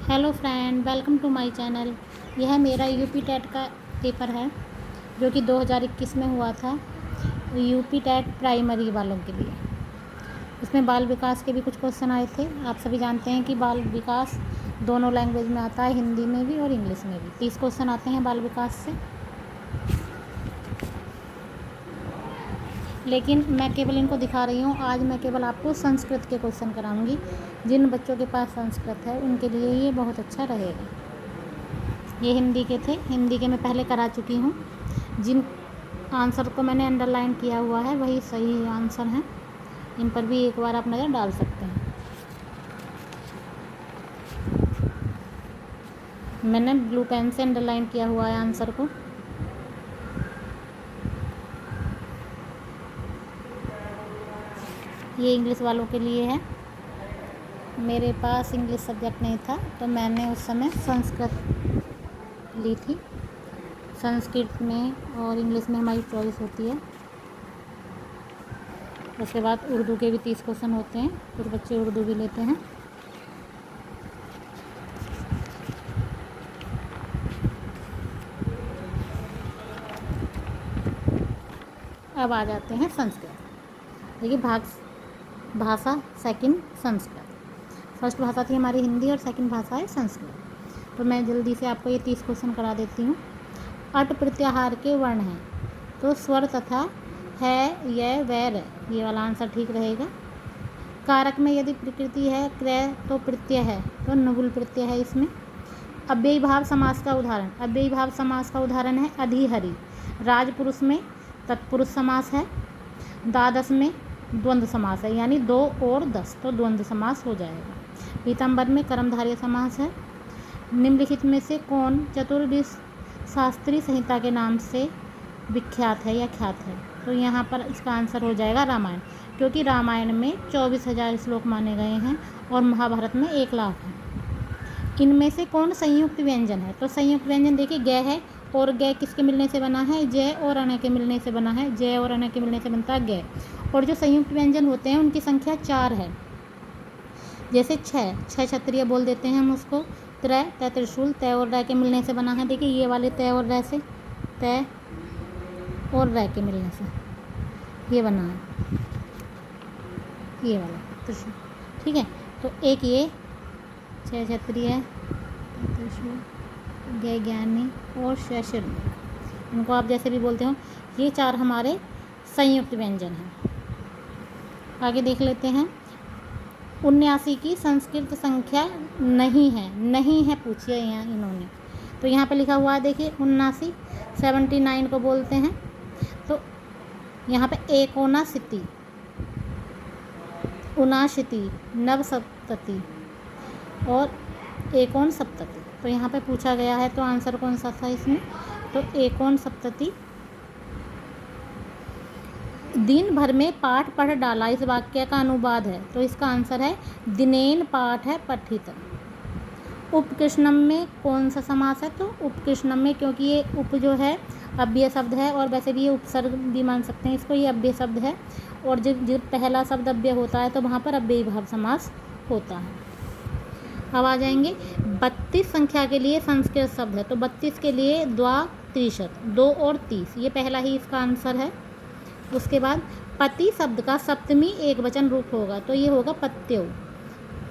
Hello friend, welcome to my channel. यह मेरा UP TET का पेपर है जो कि 2021 में हुआ था। यूपी टेट प्राइमरी वालों के लिए इसमें बाल विकास के भी कुछ क्वेश्चन आए थे। आप सभी जानते हैं कि बाल विकास दोनों लैंग्वेज में आता है, हिंदी में भी और इंग्लिश में भी। 30 क्वेश्चन आते हैं बाल विकास से, लेकिन मैं केवल इनको दिखा रही हूँ। आज मैं केवल आपको संस्कृत के क्वेश्चन कराऊंगी। जिन बच्चों के पास संस्कृत है उनके लिए ये बहुत अच्छा रहेगा। ये हिंदी के थे, हिंदी के मैं पहले करा चुकी हूँ। जिन आंसर को मैंने अंडरलाइन किया हुआ है वही सही आंसर हैं। इन पर भी एक बार आप नज़र डाल सकते हैं। मैंने ब्लू पेन से अंडरलाइन किया हुआ है आंसर को। ये इंग्लिश वालों के लिए है। मेरे पास इंग्लिश सब्जेक्ट नहीं था तो मैंने उस समय संस्कृत ली थी। संस्कृत में और इंग्लिश में हमारी चॉइस होती है। उसके बाद उर्दू के भी 30 क्वेश्चन होते हैं, कुछ बच्चे उर्दू भी लेते हैं। अब आ जाते हैं संस्कृत। देखिए भाषा सेकंड संस्कृत। फर्स्ट भाषा थी हमारी हिंदी और सेकंड भाषा है संस्कृत। तो मैं जल्दी से आपको ये 30 क्वेश्चन करा देती हूँ। अट प्रत्याहार के वर्ण हैं तो स्वर तथा है, यह, वैर, ये वाला आंसर ठीक रहेगा। कारक में यदि प्रकृति है क्रय तो प्रत्यय है तो नगुल प्रत्यय है इसमें। अव्ययी भाव समास का उदाहरण, अव्ययी भाव समास का उदाहरण है अधिहरि। राजपुरुष में तत्पुरुष समास है। द्वादश में द्वंद्व समास है, यानी 2 और 10 तो द्वंद्व समास हो जाएगा। पीताम्बर में कर्मधारय समास है। निम्नलिखित में से कौन चतुर्विश शास्त्री संहिता के नाम से विख्यात है या ख्यात है? तो यहाँ पर इसका आंसर हो जाएगा रामायण, क्योंकि रामायण में 24,000 श्लोक माने गए हैं और महाभारत में 1 लाख हैं। इनमें से कौन संयुक्त व्यंजन है? तो संयुक्त व्यंजन देखिए ग है, और ग किसके मिलने से बना है? जय और अण के मिलने से बना है। जय और अण के मिलने से बनता है ग। और जो संयुक्त व्यंजन होते हैं उनकी संख्या 4 है। जैसे छः क्षत्रिय बोल देते हैं हम उसको। त्रय तय त्रिशूल, तय और रय के मिलने से बना है। देखिए ये वाले तय और रय से, तय और रय के मिलने से ये बना है, ये वाला त्रिशूल। ठीक है, तो एक ये छः क्षत्रिय, त्रिशूल, जय ज्ञानी और शशिर, इनको आप जैसे भी बोलते हो, ये 4 हमारे संयुक्त व्यंजन हैं। आगे देख लेते हैं। 79 की संस्कृत संख्या नहीं है, नहीं है पूछिए यहाँ इन्होंने। तो यहाँ पे लिखा हुआ है देखिए 79, 79 को बोलते हैं। तो यहाँ पे एकोनाशीति, उनाशीति, नवसप्तति और एकोन सप्तति। तो यहाँ पे पूछा गया है तो आंसर कौन सा था इसमें? तो एकोन सप्तति। दिन भर में पाठ पढ़ डाला, इस वाक्य का अनुवाद है। तो इसका आंसर है दिनेन पाठ है पठित। उपकृष्णम में कौन सा समास है? तो उपकृष्णम में, क्योंकि ये उप जो है अव्यय शब्द है और वैसे भी ये उपसर्ग भी मान सकते हैं इसको, ये अव्यय शब्द है। और जब पहला शब्द अव्यय होता है तो वहाँ पर अव्ययी भाव समास होता है। अब आ जाएंगे 32 संख्या के लिए संस्कृत शब्द है। तो 32 के लिए द्वात्रिशत, 2 और 30, ये पहला ही इसका आंसर है। उसके बाद पति शब्द का सप्तमी एक वचन रूप होगा तो ये होगा पत्यो,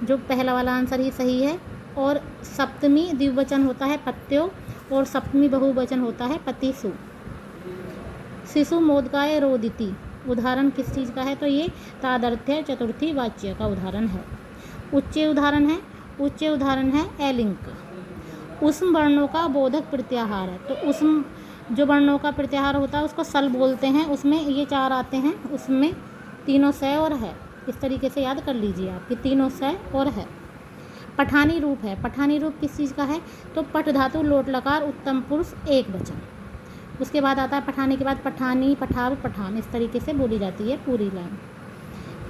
जो पहला वाला आंसर ही सही है। और सप्तमी द्विवचन होता है पत्यो और सप्तमी बहुवचन होता है पतिसु। शिशु मोदकाय रोदिति उदाहरण किस चीज़ का है? तो ये तादर्थ्य चतुर्थी वाच्य का उदाहरण है। उच्च उदाहरण है, उच्च उदाहरण है एलिंक। उष्म वर्णों का बोधक प्रत्याहार है। तो उष्म जो वर्णों का प्रत्याहार होता है उसको सल बोलते हैं। उसमें ये 4 आते हैं, उसमें तीनों से और है। इस तरीके से याद कर लीजिए आप कि तीनों से और है। पठानी रूप है। पठानी रूप किस चीज़ का है? तो पठ धातु लोट लकार उत्तम पुरुष एक वचन। उसके बाद आता है पठानी के बाद पठानी, पठाव, पठान, इस तरीके से बोली जाती है पूरी लाइन।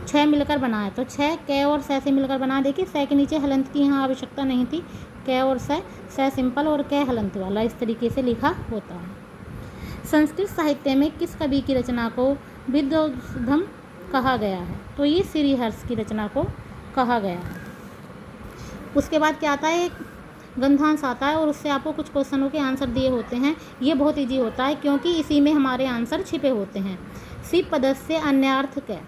6 मिलकर बना है। तो 6 कै और सै से मिलकर बना। देखिए सै के नीचे हलंत की यहाँ आवश्यकता नहीं थी। कै और सै सिंपल और कै हलंत वाला, इस तरीके से लिखा होता है। संस्कृत साहित्य में किस कवि की रचना को विद्वोद्धम कहा गया है? तो ये श्रीहर्ष की रचना को कहा गया है। उसके बाद क्या आता है? गंधांश आता है और उससे आपको कुछ क्वेश्चनों के आंसर दिए होते हैं। ये बहुत ईजी होता है क्योंकि इसी में हमारे आंसर छिपे होते हैं। सिप पदस्य अन्यार्थक है,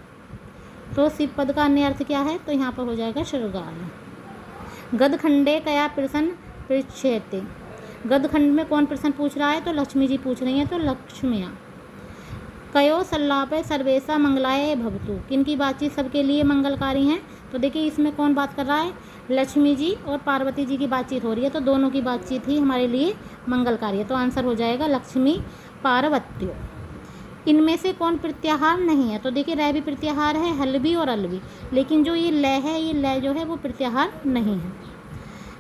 तो सिप पद का अन्य अर्थ क्या है, तो यहाँ पर हो जाएगा शृगाल। गदखंडे कया प्रश्न पृच्छेते, गदखंड में कौन प्रश्न पूछ रहा है, तो लक्ष्मी जी पूछ रही हैं, तो लक्ष्मियाँ। कयो सल्लापे सर्वेशा मंगलाय भवतु, किनकी बातचीत सबके लिए मंगलकारी हैं, तो देखिए इसमें कौन बात कर रहा है, लक्ष्मी जी और पार्वती जी की बातचीत हो रही है, तो दोनों की बातचीत ही हमारे लिए मंगलकारी है, तो आंसर हो जाएगा लक्ष्मी पार्वत्यो। इनमें से कौन प्रत्याहार नहीं है, तो देखिए रै भी प्रत्याहार है, हल भी और अल भी, लेकिन जो ये लय है, ये लय जो है वो प्रत्याहार नहीं है।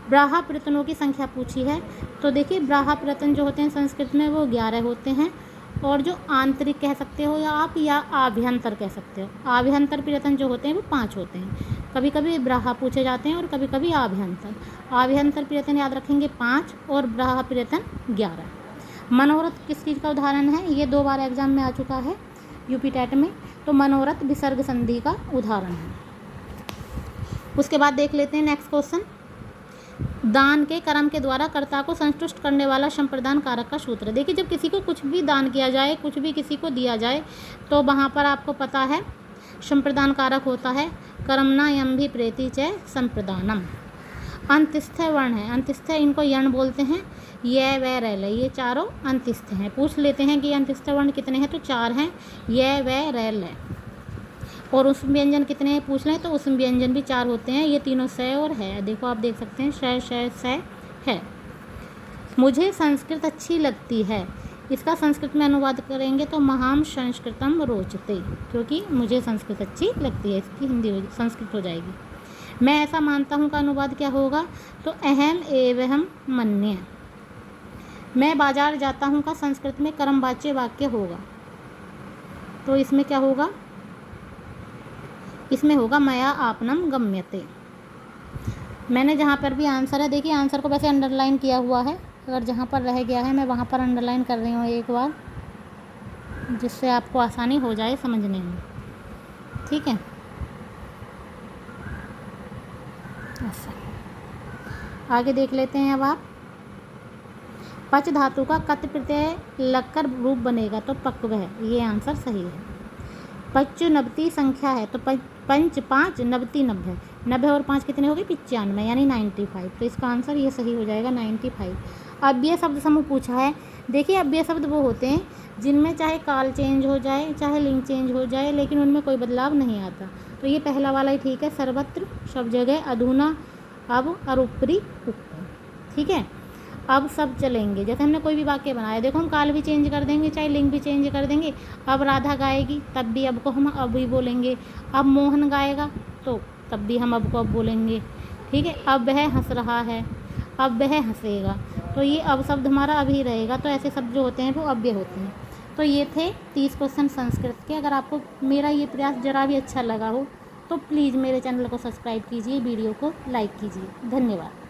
ब्राहा प्रतनों की संख्या पूछी है, तो देखिए ब्राहा प्रतन जो होते हैं संस्कृत में वो 11 होते हैं, और जो आंतरिक कह सकते हो या आप, या आभ्यंतर कह सकते हो। आभ्यंतर प्रयत्न जो होते हैं वो 5 होते हैं। कभी कभी ब्राहा पूछे जाते हैं और कभी कभी आभ्यंतर। आभ्यंतर प्रयत्न याद रखेंगे 5 और ब्राहा प्रयत्न 11। मनोरथ किस चीज़ का उदाहरण है, ये 2 बार एग्जाम में आ चुका है यूपी टेट में, तो मनोरथ विसर्ग संधि का उदाहरण है। उसके बाद देख लेते हैं नेक्स्ट क्वेश्चन। दान के कर्म के द्वारा कर्ता को संतुष्ट करने वाला संप्रदान कारक का सूत्र। देखिए जब किसी को कुछ भी दान किया जाए, कुछ भी किसी को दिया जाए, तो वहाँ पर आपको पता है संप्रदान कारक होता है कर्मणा यम भी प्रेति च संप्रदानम। अंत्यस्थ वर्ण है, अंत्यस्थ इनको यण बोलते हैं, य व रैल, ये चारों अंत्यस्थ हैं। पूछ लेते हैं कि अंत्यस्थ वर्ण कितने हैं, तो 4 हैं, य व रैल। और उस व्यंजन कितने हैं पूछ लें, तो उस व्यंजन भी 4 होते हैं, ये तीनों स और है। देखो आप देख सकते हैं श है। मुझे संस्कृत अच्छी लगती है, इसका संस्कृत में अनुवाद करेंगे तो महाम संस्कृतम रोचते, क्योंकि मुझे संस्कृत अच्छी लगती है, इसकी हिंदी संस्कृत हो जाएगी। मैं ऐसा मानता हूँ का अनुवाद क्या होगा, तो अहम एवं मन्य। मैं बाजार जाता हूँ का संस्कृत में कर्मवाच्य वाक्य होगा, तो इसमें क्या होगा, इसमें होगा मया आपनम गम्यते। मैंने जहाँ पर भी आंसर है, देखिए आंसर को वैसे अंडरलाइन किया हुआ है, अगर जहाँ पर रह गया है मैं वहाँ पर अंडरलाइन कर रही हूँ एक बार, जिससे आपको आसानी हो जाए समझने में, ठीक है। ऐसा आगे देख लेते हैं अब आप। पच धातु का कत प्रत्यय लगकर रूप बनेगा, तो पक्व है, ये आंसर सही है। पच नवती संख्या है, तो पंच 5 नवती 90, 90 और 5 कितने हो गए 95, यानी 95, तो इसका आंसर ये सही हो जाएगा 95। अव्यय शब्द समूह पूछा है। देखिए अव्यय शब्द वो होते हैं जिनमें चाहे काल चेंज हो जाए, चाहे लिंग चेंज हो जाए, लेकिन उनमें कोई बदलाव नहीं आता, तो ये पहला वाला ही ठीक है, सर्वत्र, सब जगह, अधुना, अब और ऊपरी ऊपर, ठीक है। अब सब चलेंगे, जैसे हमने कोई भी वाक्य बनाया, देखो हम काल भी चेंज कर देंगे, चाहे लिंग भी चेंज कर देंगे। अब राधा गाएगी तब भी अब को हम अब ही बोलेंगे, अब मोहन गाएगा तो तब भी हम अब को अब बोलेंगे, ठीक है। अब वह हंस रहा है, अब वह हंसेगा, तो ये अब शब्द हमारा अब ही रहेगा, तो ऐसे शब्द जो होते हैं वो अव्यय होते हैं। तो ये थे 30 क्वेश्चन संस्कृत के। अगर आपको मेरा ये प्रयास जरा भी अच्छा लगा हो तो प्लीज़ मेरे चैनल को सब्सक्राइब कीजिए, वीडियो को लाइक कीजिए। धन्यवाद।